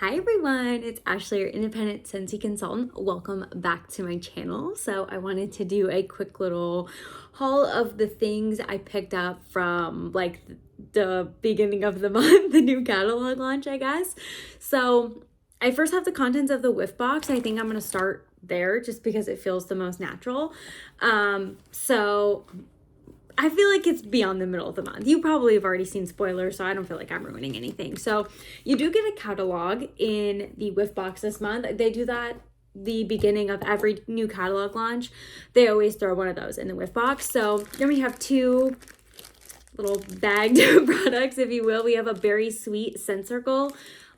Hi everyone, it's Ashley, your independent Scentsy consultant. Welcome back to my channel. So I wanted to do a quick little haul of the things I picked up from like the beginning of the month, the new catalog launch, I guess. So I first have the contents of the Whiff box. I think I'm going to start there just because it feels the most natural. So I feel like it's beyond the middle of the month. You probably have already seen spoilers, so I don't feel like I'm ruining anything. So you do get a catalog in the Whiff box this month. They do that the beginning of every new catalog launch. They always throw one of those in the Whiff box. So then we have two little bagged products, if you will. We have a Berry Sweet Scent Circle.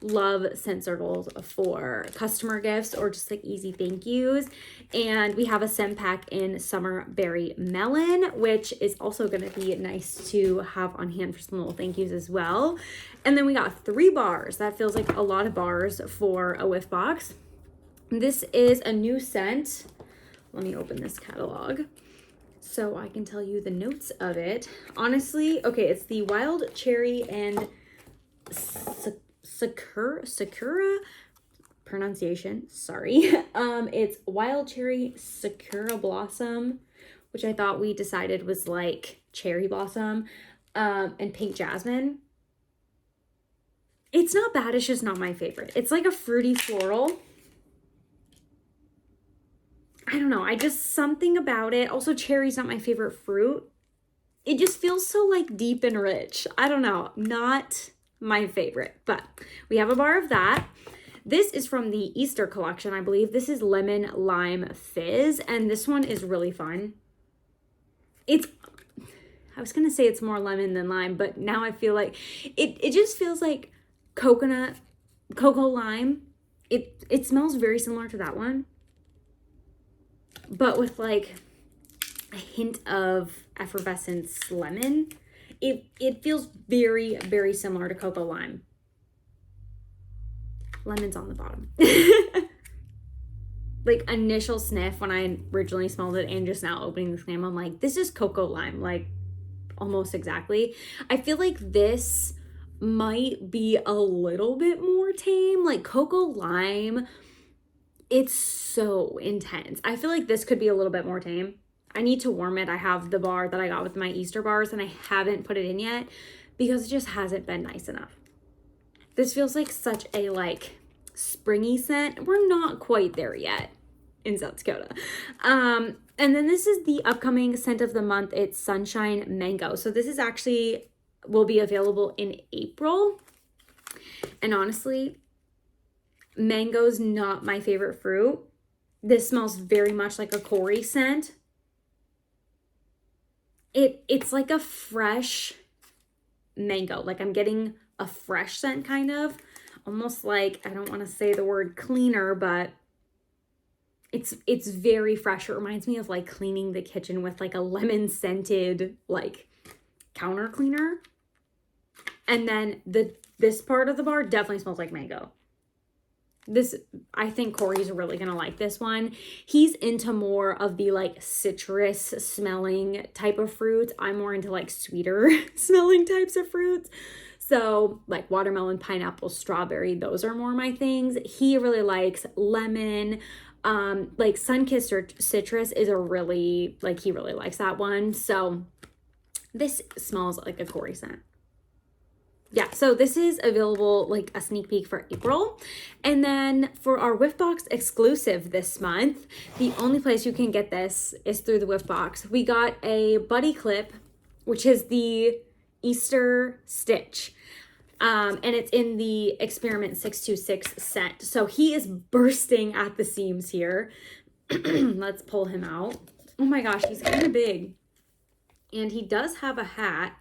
Love scent circles for customer gifts or just like easy thank yous. And we have a scent pack in Summer Berry Melon, which is also going to be nice to have on hand for some little thank yous as well. And then we got 3 bars. That feels like a lot of bars for a Whiff box. This is a new scent. Let me open this catalog so I can tell you the notes of it. Honestly, okay, it's the Wild Cherry and Sakura pronunciation, sorry. It's Wild Cherry Sakura Blossom, which I thought we decided was like cherry blossom, and Pink Jasmine. It's not bad, it's just not my favorite. It's like a fruity floral. I don't know, something about it. Also, cherry's not my favorite fruit. It just feels so like deep and rich. I don't know, not my favorite, but we have a bar of that. This is from the Easter collection, I believe. This is Lemon Lime Fizz, and this one is really fun. I was gonna say it's more lemon than lime, but now I feel like it just feels like cocoa lime. It smells very similar to that one, but with like a hint of effervescence lemon. It feels very, very similar to cocoa lime. Lemon's on the bottom. Like initial sniff when I originally smelled it and just now opening this name, I'm like, this is cocoa lime, like almost exactly. I feel like this might be a little bit more tame. Like cocoa lime, it's so intense. I feel like this could be a little bit more tame. I need to warm it. I have the bar that I got with my Easter bars and I haven't put it in yet because it just hasn't been nice enough. This feels like such a like springy scent. We're not quite there yet in South Dakota. And then this is the upcoming scent of the month. It's Sunshine Mango. So this is actually will be available in April. And honestly, mango's not my favorite fruit. This smells very much like a Cory scent. It's like a fresh mango. Like I'm getting a fresh scent kind of. Almost like, I don't want to say the word cleaner, but it's very fresh. It reminds me of like cleaning the kitchen with like a lemon scented like counter cleaner. And then this part of the bar definitely smells like mango. I think Cory's really gonna like this one. He's into more of the like citrus smelling type of fruits. I'm more into like sweeter smelling types of fruits. So like watermelon, pineapple, strawberry, those are more my things. He really likes lemon. Like sun-kissed citrus is he really likes that one. So this smells like a Cory scent. Yeah, so this is available like a sneak peek for April. And then for our Whiff Box exclusive this month, the only place you can get this is through the Whiff Box. We got a buddy clip, which is the Easter stitch. And it's in the Experiment 626 scent. So he is bursting at the seams here. Let's pull him out. Oh my gosh, he's kind of big. And he does have a hat.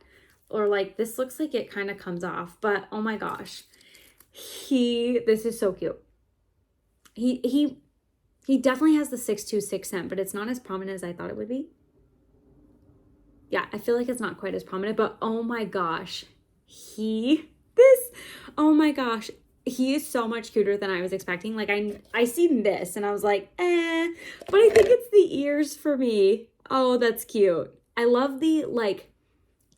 Or like this looks like it kind of comes off, but oh my gosh, this is so cute. He definitely has the 626 scent, but it's not as prominent as I thought it would be. Yeah, I feel like it's not quite as prominent, but oh my gosh, oh my gosh, he is so much cuter than I was expecting. Like I seen this and I was like, but I think it's the ears for me. Oh, that's cute. I love the like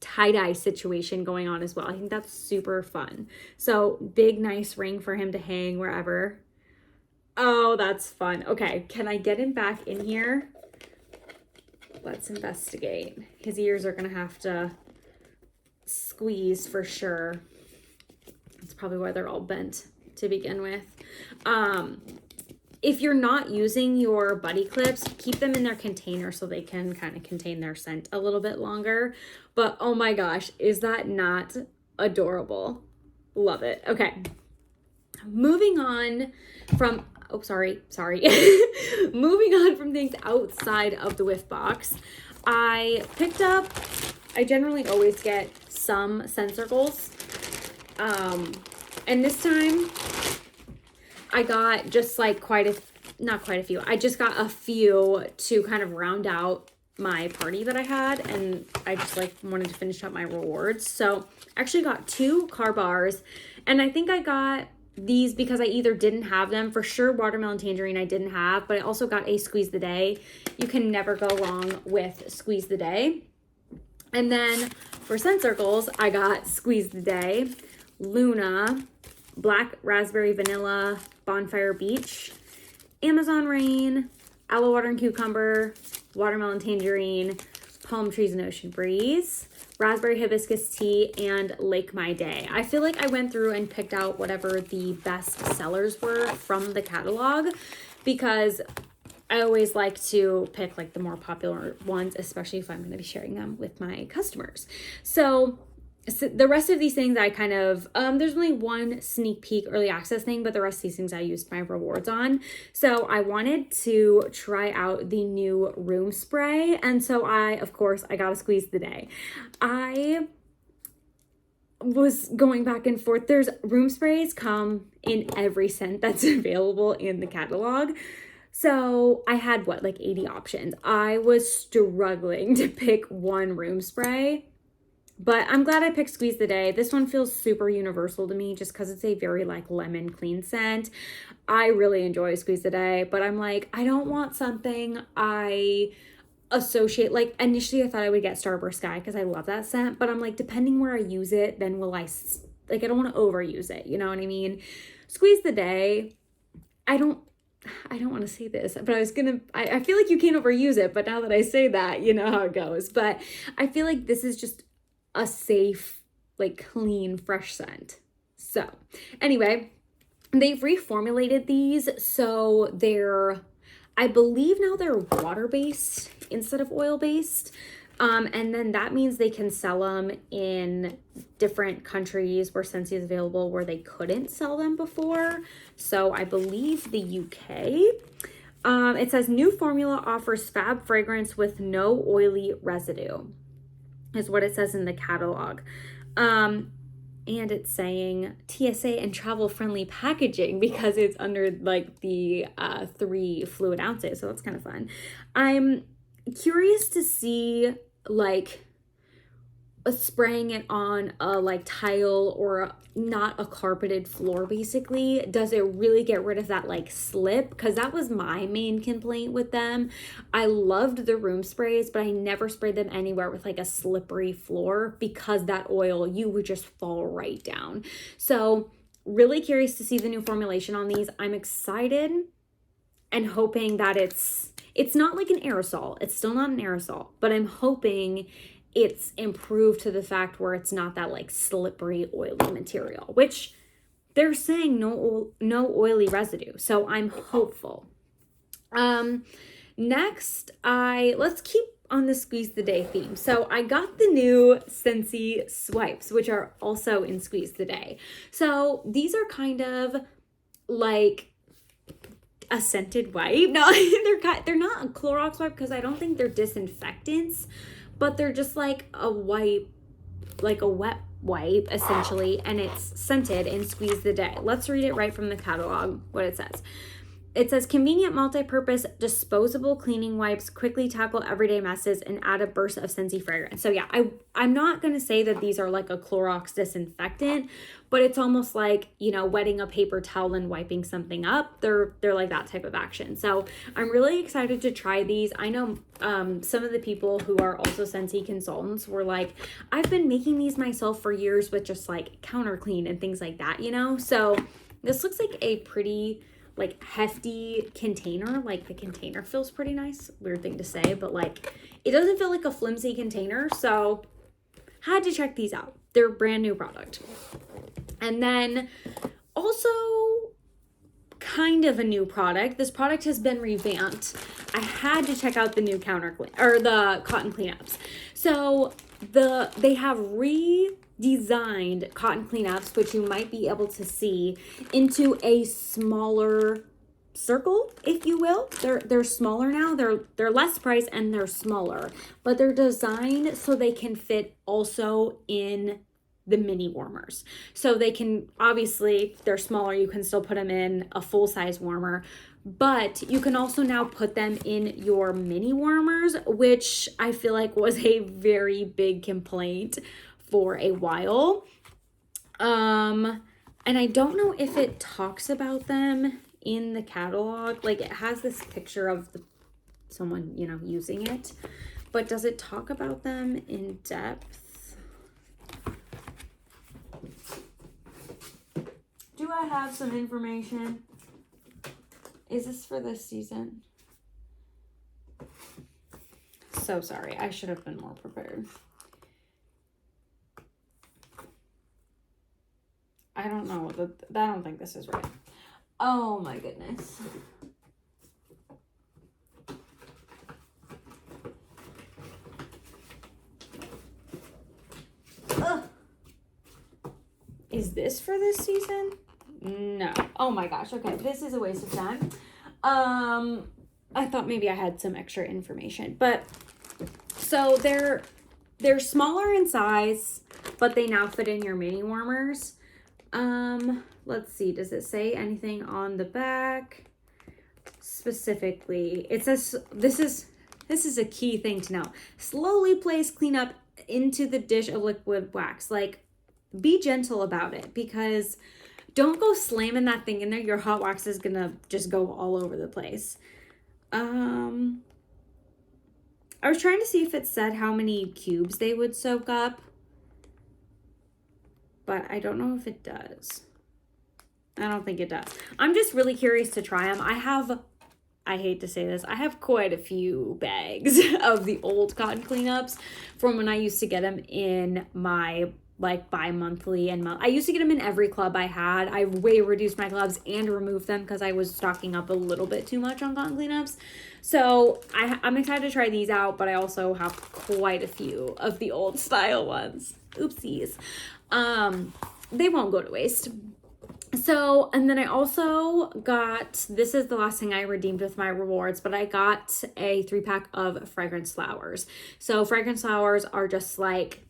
tie-dye situation going on as well. I think that's super fun. So big, nice ring for him to hang wherever. Oh, that's fun. Okay, can I get him back in here? Let's investigate. His ears are gonna have to squeeze for sure. That's probably why they're all bent to begin with. If you're not using your buddy clips, keep them in their container so they can kind of contain their scent a little bit longer. But oh my gosh, is that not adorable? Love it. Okay. Moving on from, oh, sorry. Moving on from things outside of the Whiff box, I picked up, I generally always get some scent circles. And this time I got just like not quite a few. I just got a few to kind of round out my party that I had, and I just like wanted to finish up my rewards. So I actually got 2 car bars, and I think I got these because I either didn't have them. For sure, watermelon tangerine I didn't have, but I also got a squeeze the day. You can never go wrong with squeeze the day. And then for scent circles, I got squeeze the day, Luna, black raspberry vanilla, bonfire beach, Amazon rain, aloe water and cucumber, watermelon tangerine, palm trees and ocean breeze, raspberry hibiscus tea, and lake my day. I feel like I went through and picked out whatever the best sellers were from the catalog, because I always like to pick like the more popular ones, especially if I'm going to be sharing them with my customers. So the rest of these things I kind of, there's only one sneak peek early access thing, but the rest of these things I used my rewards on. So I wanted to try out the new room spray. And so of course, I got to squeeze the day. I was going back and forth. There's room sprays come in every scent that's available in the catalog. So I had like 80 options. I was struggling to pick one room spray. But I'm glad I picked Squeeze the Day. This one feels super universal to me just because it's a very like lemon clean scent. I really enjoy Squeeze the Day, but I'm like, I don't want something I associate, like initially I thought I would get Starburst Sky because I love that scent, but I'm like, depending where I use it, then will I, like I don't want to overuse it, you know what I mean? Squeeze the Day, I don't want to say this, but I feel like you can't overuse it, but now that I say that, you know how it goes. But I feel like this is just a safe, like clean, fresh scent. So anyway, they've reformulated these. So I believe now they're water-based instead of oil-based. And then that means they can sell them in different countries where Scentsy is available where they couldn't sell them before. So I believe the UK. It says new formula offers fab fragrance with no oily residue, is what it says in the catalog. And it's saying TSA and travel friendly packaging because it's under like the 3 fluid ounces. So that's kind of fun. I'm curious to see like spraying it on a like tile or not a carpeted floor, basically. Does it really get rid of that like slip? Because that was my main complaint with them. I loved the room sprays, but I never sprayed them anywhere with like a slippery floor because that oil, you would just fall right down. So really curious to see the new formulation on these. I'm excited and hoping that it's not like an aerosol. It's still not an aerosol, but I'm hoping it's improved to the fact where it's not that like slippery, oily material, which they're saying no oily residue. So I'm hopeful. Next, let's keep on the Squeeze the Day theme. So I got the new Scentsy swipes, which are also in Squeeze the Day. So these are kind of like a scented wipe. No, they're not a Clorox wipe because I don't think they're disinfectants, but they're just like a wipe, like a wet wipe essentially, and it's scented in Squeeze the Day. Let's read it right from the catalog, what it says. it says convenient multi-purpose disposable cleaning wipes, quickly tackle everyday messes and add a burst of Scentsy fragrance. So yeah, I'm not going to say that these are like a Clorox disinfectant, but it's almost like, you know, wetting a paper towel and wiping something up. They're like that type of action. So I'm really excited to try these. I know some of the people who are also Scentsy consultants were like, I've been making these myself for years with just like counter clean and things like that, you know? So this looks like a pretty like hefty container. Like the container feels pretty nice. Weird thing to say, but like it doesn't feel like a flimsy container. So had to check these out. They're a brand new product. And then also kind of a new product. This product has been revamped. I had to check out the new the cotton cleanups. So they have redesigned cotton cleanups, which you might be able to see, into a smaller circle, if you will. They're smaller now. They're less price and they're smaller, but they're designed so they can fit also in the mini warmers. So they can, obviously they're smaller, you can still put them in a full size warmer, but you can also now put them in your mini warmers, which I feel like was a very big complaint for a while. And I don't know if it talks about them in the catalog. Like it has this picture of someone, you know, using it, but does it talk about them in depth? Do I have some information? Is this for this season? So sorry, I should have been more prepared. I don't know. I don't think this is right. Oh my goodness. Ugh. Is this for this season? No. Oh my gosh. Okay, this is a waste of time. I thought maybe I had some extra information, but so they're smaller in size, but they now fit in your mini warmers. Let's see. Does it say anything on the back specifically? It says this is a key thing to know. Slowly place cleanup into the dish of liquid wax. Like, be gentle about it, because don't go slamming that thing in there. Your hot wax is gonna just go all over the place. I was trying to see if it said how many cubes they would soak up, but I don't know if it does. I don't think it does. I'm just really curious to try them. I hate to say this, I have quite a few bags of the old cotton cleanups from when I used to get them in my like bi-monthly and I used to get them in every club I had. I way reduced my clubs and removed them because I was stocking up a little bit too much on cotton cleanups. So I'm excited to try these out, but I also have quite a few of the old style ones. Oopsies. They won't go to waste. So, and then I also got, this is the last thing I redeemed with my rewards, but I got a 3-pack of fragrance flowers. So fragrance flowers are just like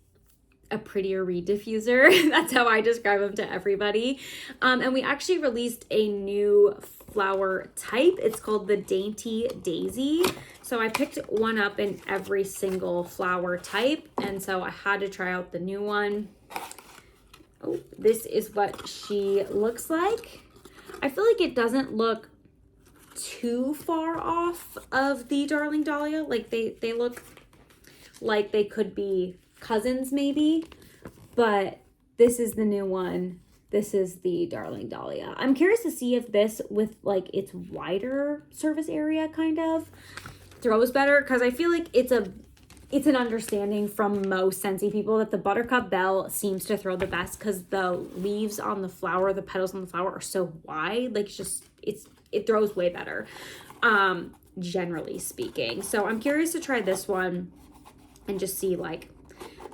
a prettier reed diffuser. That's how I describe them to everybody. And we actually released a new flower type. It's called the Dainty Daisy. So I picked one up in every single flower type. And so I had to try out the new one. Oh, this is what she looks like. I feel like it doesn't look too far off of the Darling Dahlia. Like they look like they could be cousins maybe, but this is the new one. This is the Darling Dahlia. I'm curious to see if this, with like its wider surface area, kind of throws better, because I feel like it's an understanding from most Scentsy people that the Buttercup Belle seems to throw the best, because the leaves on the flower, the petals on the flower are so wide. Like it throws way better, generally speaking. So I'm curious to try this one and just see, like,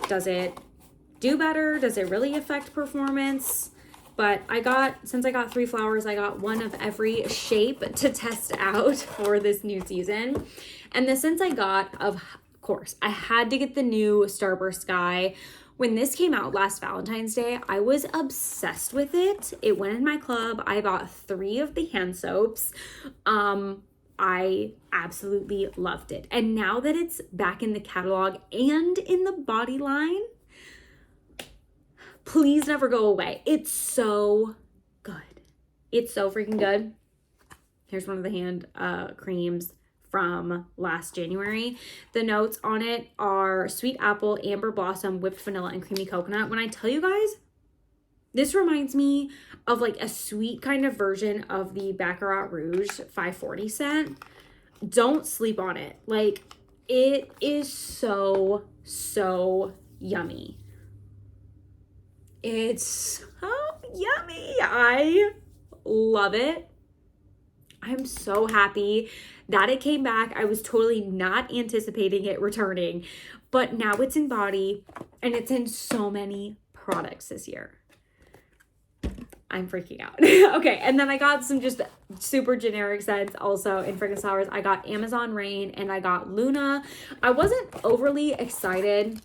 does it do better? Does it really affect performance? But since I got 3 flowers, I got one of every shape to test out for this new season. And the scents I got, of course, I had to get the new Starburst Sky, When this came out last Valentine's Day, I was obsessed with it. It went in my club. I bought 3 of the hand soaps. I absolutely loved it. And now that it's back in the catalog and in the body line, please never go away. It's so good. It's so freaking good. Here's one of the hand creams from last January. The notes on it are sweet apple, amber blossom, whipped vanilla, and creamy coconut. When I tell you guys, this reminds me of like a sweet kind of version of the Baccarat Rouge 540 scent. Don't sleep on it. Like, it is so, so yummy. It's so yummy. I love it. I'm so happy that it came back. I was totally not anticipating it returning, but now it's in body and it's in so many products this year. I'm freaking out. Okay, and then I got some just super generic scents also in fragrance flowers. I got Amazon Rain and I got Luna. I wasn't overly excited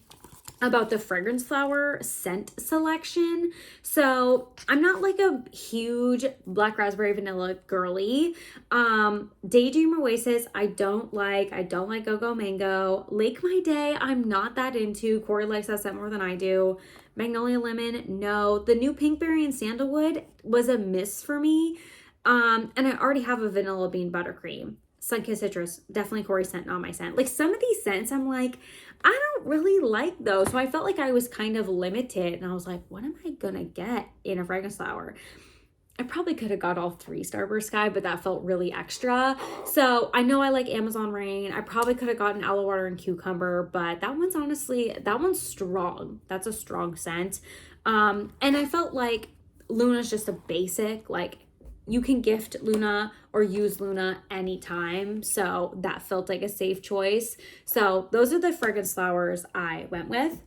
about the fragrance flower scent selection. So I'm not like a huge black raspberry vanilla girly. Daydream Oasis, I don't like Go-Go Mango. Lake My Day, I'm not that into. Corey likes that scent more than I do. Magnolia Lemon, no. The new Pinkberry and Sandalwood was a miss for me. And I already have a Vanilla Bean Buttercream. Sunkissed Citrus, definitely Corey's scent, not my scent. Like, some of these scents, I'm like, I don't really like those. So I felt like I was kind of limited. And I was like, what am I gonna get in a fragrance flower? I probably could have got all 3 Starburst Sky, but that felt really extra. So I know I like Amazon Rain. I probably could have gotten Aloe Water and Cucumber, but that one's strong. That's a strong scent. And I felt like Luna's just a basic, like, you can gift Luna or use Luna anytime. So that felt like a safe choice. So those are the fragrance flowers I went with.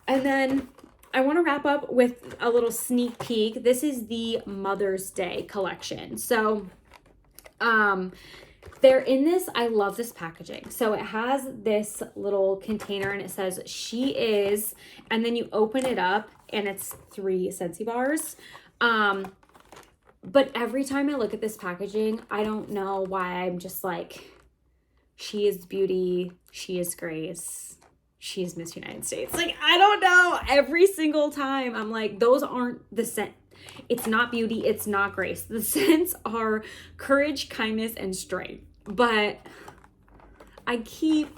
And then I want to wrap up with a little sneak peek. This is the Mother's Day collection. So they're in this, I love this packaging. So it has this little container and it says she is, and then you open it up and it's 3 Scentsy bars. But every time I look at this packaging, I don't know why I'm just like, she is beauty, she is grace, she is Miss United States. Like, I don't know. Every single time I'm like, those aren't the scent. It's not beauty, it's not grace. The scents are courage, kindness, and strength. But I keep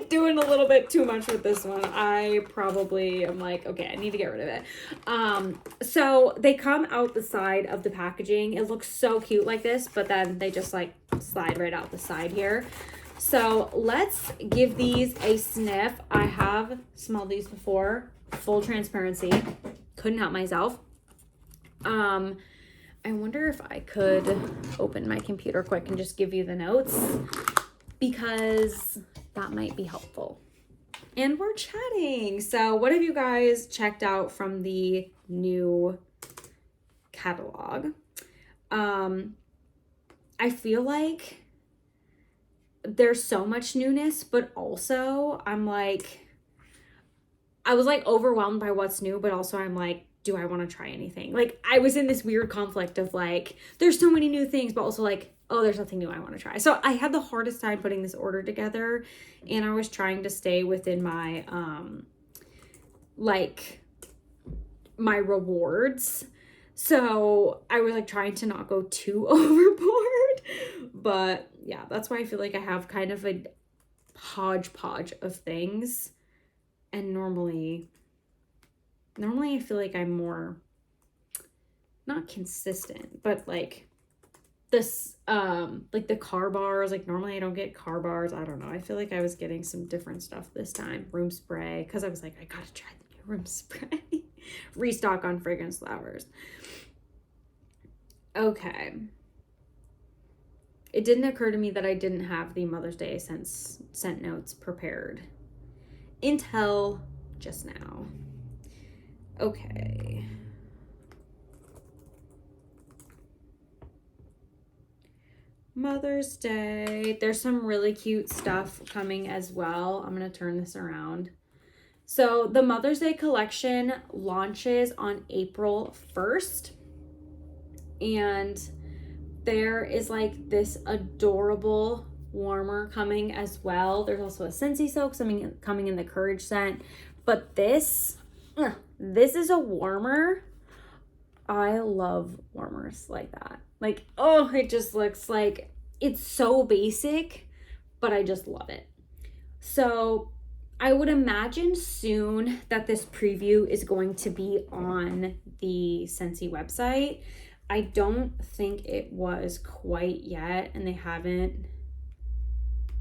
doing a little bit too much with this one. I probably am like, okay, I need to get rid of it. So they come out the side of the packaging. It looks so cute like this, but then they just like slide right out the side here. So let's give these a sniff. I have smelled these before. Full transparency. Couldn't help myself. I wonder if I could open my computer quick and just give you the notes, because that might be helpful. And we're chatting. So what have you guys checked out from the new catalog? I feel like there's so much newness, but also I was like overwhelmed by what's new, but also I'm like, do I want to try anything? Like, I was in this weird conflict of like, there's so many new things, but also like, oh, there's nothing new I want to try. So I had the hardest time putting this order together, and I was trying to stay within my, like, my rewards. So I was like trying to not go too overboard, but yeah, that's why I feel like I have kind of a hodgepodge of things. And normally I feel like I'm more, not consistent, but like this, like the car bars, like normally I don't get car bars. I don't know. I feel like I was getting some different stuff this time. Room spray, because I was like, I gotta try the new room spray. Restock on fragrance flowers. Okay. It didn't occur to me that I didn't have the Mother's Day scent notes prepared until just now. Okay. Mother's Day. There's some really cute stuff coming as well. I'm going to turn this around So the Mother's Day collection launches on April 1st. And there is like this adorable warmer coming as well. There's also a Scentsy soak coming in the Courage scent. But this is a warmer. I love warmers like that. Like, oh, it just looks like it's so basic, but I just love it. So I would imagine soon that this preview is going to be on the Scentsy website. I don't think it was quite yet, and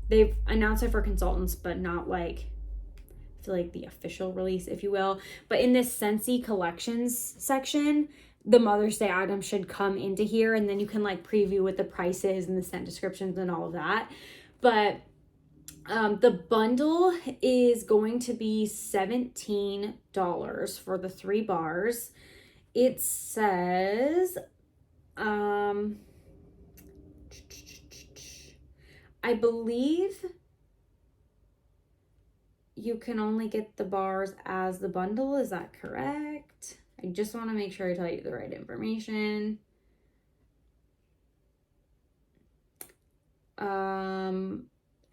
they've announced it for consultants, but not like, I feel like the official release, if you will. But in this Scentsy collections section, the Mother's Day item should come into here, and then you can like preview with the prices and the scent descriptions and all of that. But the bundle is going to be $17 for the 3 bars. It says, I believe you can only get the bars as the bundle. Is that correct? I just want to make sure I tell you the right information.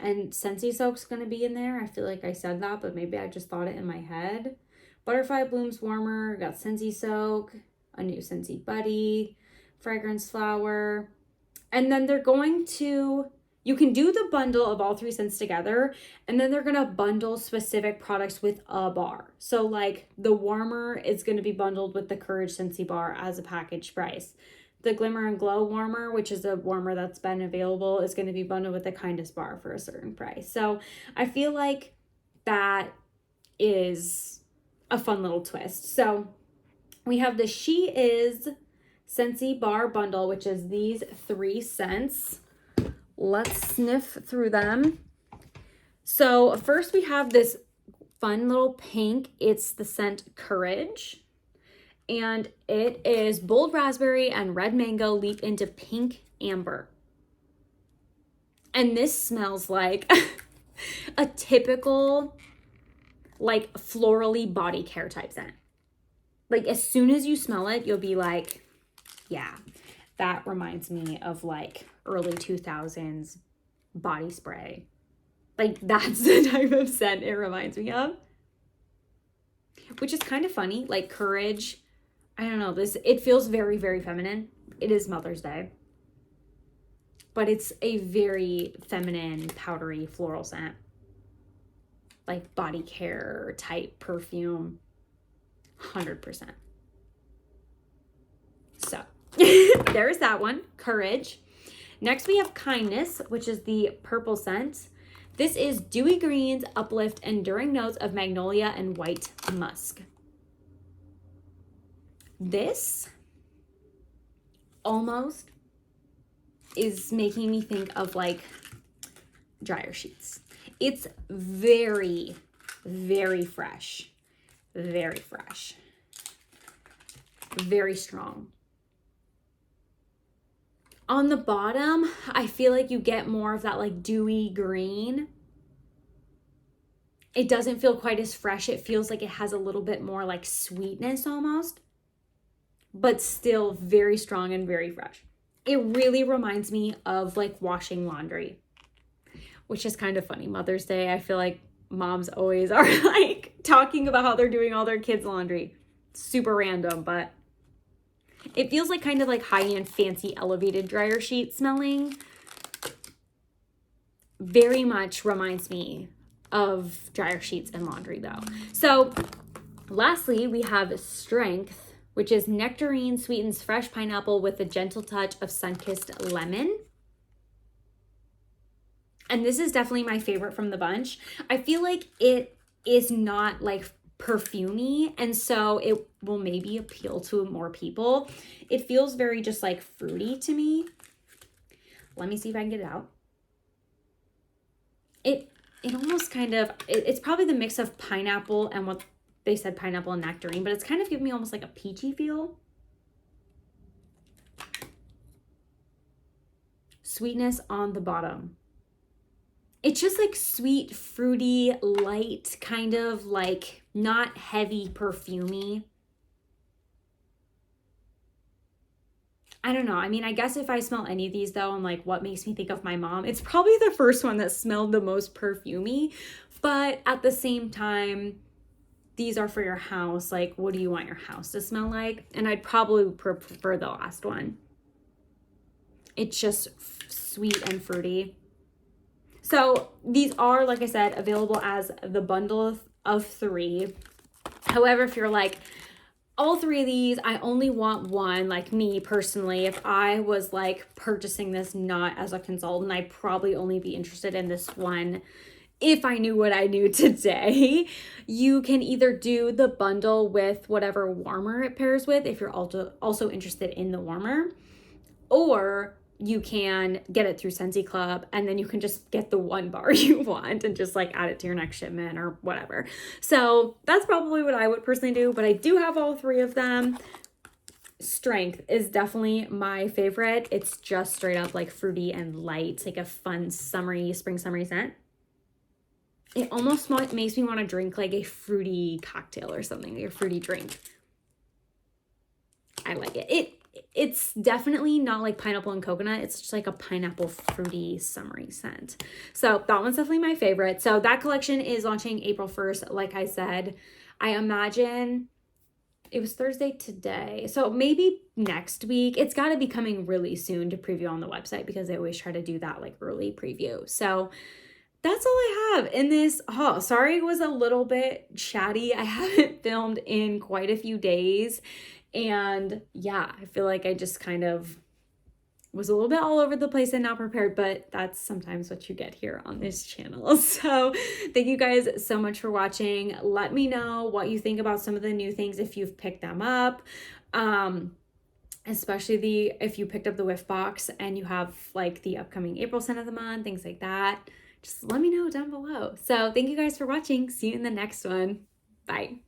And Scentsy Soak's going to be in there. I feel like I said that, but maybe I just thought it in my head. Butterfly Blooms Warmer, got Scentsy Soak, a new Scentsy Buddy, Fragrance Flower. And then they're going to, you can do the bundle of all 3 scents together, and then they're going to bundle specific products with a bar. So like the warmer is going to be bundled with the Courage Scentsy bar as a package price. The Glimmer and Glow warmer, which is a warmer that's been available, is going to be bundled with the Kindness bar for a certain price. So I feel like that is a fun little twist. So we have the She Is Scentsy bar bundle, which is these 3 scents. Let's sniff through them. So first we have this fun little pink. It's the scent Courage. And it is bold raspberry and red mango leap into pink amber. And this smells like a typical like florally body care type scent. Like as soon as you smell it, you'll be like, yeah, that reminds me of like early 2000s body spray. Like that's the type of scent it reminds me of. Which is kind of funny, like Courage. I don't know, it feels very, very feminine. It is Mother's Day. But it's a very feminine, powdery floral scent. Like body care type perfume. 100%. So, there's that one, Courage. Next we have Kindness, which is the purple scent. This is dewy greens, uplift, enduring notes of magnolia and white musk. This almost is making me think of like dryer sheets. It's very, very fresh. Very fresh. Very strong. On the bottom, I feel like you get more of that like dewy green. It doesn't feel quite as fresh. It feels like it has a little bit more like sweetness almost, but still very strong and very fresh. It really reminds me of like washing laundry, which is kind of funny. Mother's Day, I feel like moms always are like talking about how they're doing all their kids' laundry. Super random, but it feels like kind of like high-end fancy elevated dryer sheet smelling. Very much reminds me of dryer sheets and laundry though. So lastly, we have Strength, which is nectarine sweetens fresh pineapple with a gentle touch of sun-kissed lemon. And this is definitely my favorite from the bunch. I feel like it is not like perfumey, and so it will maybe appeal to more people. It feels very just like fruity to me. Let me see if I can get it out. It almost kind of, it's probably the mix of pineapple and what they said, pineapple and nectarine, but it's kind of giving me almost like a peachy feel. Sweetness on the bottom. It's just like sweet, fruity, light, kind of like not heavy perfumey. I don't know. I mean, I guess if I smell any of these though, I'm like, what makes me think of my mom? It's probably the first one that smelled the most perfumey, but at the same time, these are for your house. Like, what do you want your house to smell like? And I'd probably prefer the last one. It's just sweet and fruity. So these are, like I said, available as the bundle of 3. However, if you're like, all 3 of these, I only want one, like me personally, if I was like purchasing this not as a consultant, I'd probably only be interested in this one if I knew what I knew today. You can either do the bundle with whatever warmer it pairs with if you're also interested in the warmer, or you can get it through Scentsy Club and then you can just get the one bar you want and just like add it to your next shipment or whatever. So that's probably what I would personally do, but I do have all 3 of them. Strength is definitely my favorite. It's just straight up like fruity and light, like a fun summery, spring summery scent. It almost makes me want to drink like a fruity cocktail or something, like a fruity drink. I like it. It's definitely not like pineapple and coconut. It's just like a pineapple fruity summery scent. So that one's definitely my favorite. So that collection is launching April 1st. Like I said, I imagine it was Thursday today. So maybe next week. It's got to be coming really soon to preview on the website because they always try to do that like early preview. So that's all I have in this haul. Sorry it was a little bit chatty. I haven't filmed in quite a few days. And yeah, I feel like I just kind of was a little bit all over the place and not prepared, but that's sometimes what you get here on this channel. So thank you guys so much for watching. Let me know what you think about some of the new things if you've picked them up. Especially if you picked up the Whiff box and you have like the upcoming April scent of the month, things like that. Just let me know down below. So thank you guys for watching. See you in the next one. Bye.